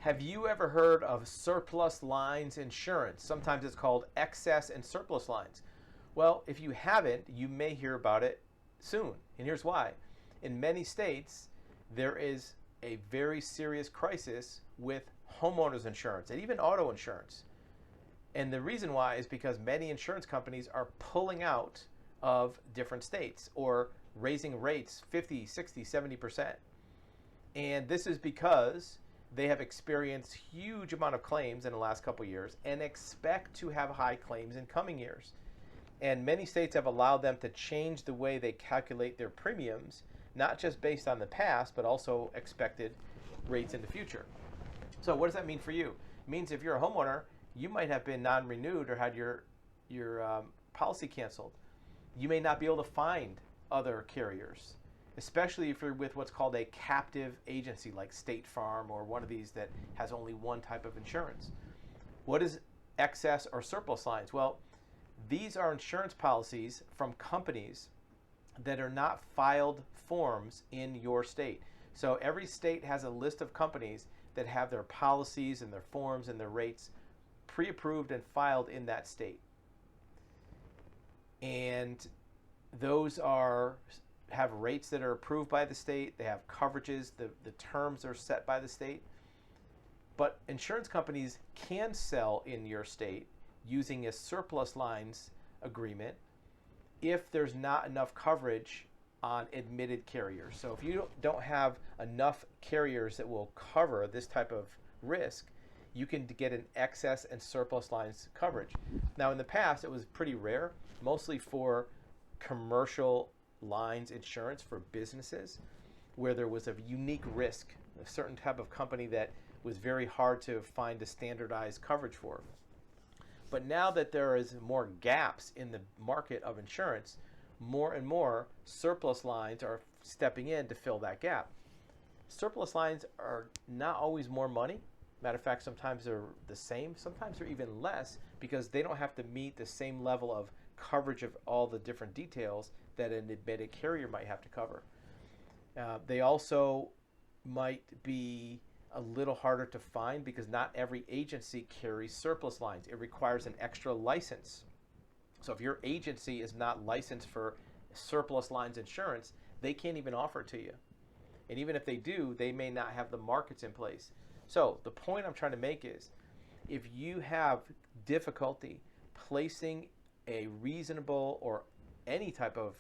Have you ever heard of surplus lines insurance? Sometimes it's called excess and surplus lines. Well, if you haven't, you may hear about it soon. And here's why. In many states, there is a very serious crisis with homeowners insurance and even auto insurance. And the reason why is because many insurance companies are pulling out of different states or raising rates 50, 60, 70%. And this is because they have experienced huge amount of claims in the last couple of years and expect to have high claims in coming years. And many states have allowed them to change the way they calculate their premiums, not just based on the past, but also expected rates in the future. So what does that mean for you? It means if you're a homeowner, you might have been non-renewed or had your policy canceled. You may not be able to find other carriers, especially if you're with what's called a captive agency like State Farm or one of these that has only one type of insurance. What is excess or surplus lines? Well, these are insurance policies from companies that are not filed forms in your state. So every state has a list of companies that have their policies and their forms and their rates pre-approved and filed in that state. And those have rates that are approved by the state. They have coverages. The terms are set by the state. But insurance companies can sell in your state using a surplus lines agreement if there's not enough coverage on admitted carriers. So if you don't have enough carriers that will cover this type of risk, you can get an excess and surplus lines coverage. Now in the past, it was pretty rare, mostly for commercial lines insurance for businesses, where there was a unique risk, a certain type of company that was very hard to find a standardized coverage for. But now that there is more gaps in the market of insurance, more and more surplus lines are stepping in to fill that gap. Surplus lines are not always more money. Matter of fact, sometimes they're the same, sometimes they're even less, because they don't have to meet the same level of coverage of all the different details that an admitted carrier might have to cover. They also might be a little harder to find because not every agency carries surplus lines. It requires an extra license. So if your agency is not licensed for surplus lines insurance, they can't even offer it to you. And even if they do, they may not have the markets in place. So the point I'm trying to make is, if you have difficulty placing a reasonable or any type of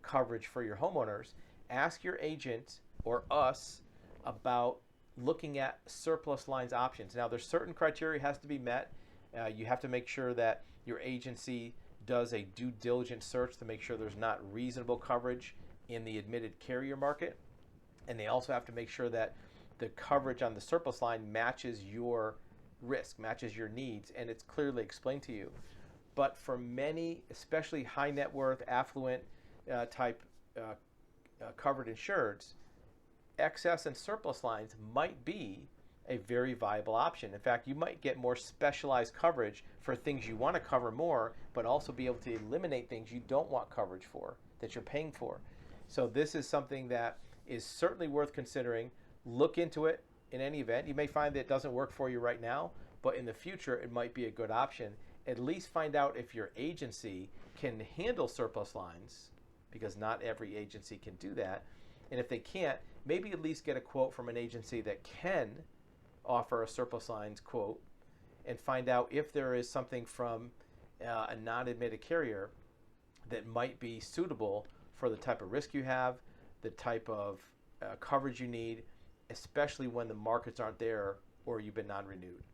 coverage for your homeowners, ask your agent or us about looking at surplus lines options. Now, there's certain criteria has to be met. You have to make sure that your agency does a due diligence search to make sure there's not reasonable coverage in the admitted carrier market. And they also have to make sure that the coverage on the surplus line matches your risk, matches your needs, and it's clearly explained to you. But for many, especially high net worth, affluent type covered insureds, excess and surplus lines might be a very viable option. In fact, you might get more specialized coverage for things you want to cover more, but also be able to eliminate things you don't want coverage for, that you're paying for. So this is something that is certainly worth considering. Look into it in any event. You may find that it doesn't work for you right now, but in the future, it might be a good option. At least find out if your agency can handle surplus lines, because not every agency can do that. And if they can't, maybe at least get a quote from an agency that can offer a surplus lines quote, and find out if there is something from a non-admitted carrier that might be suitable for the type of risk you have, the type of coverage you need, especially when the markets aren't there or you've been non-renewed.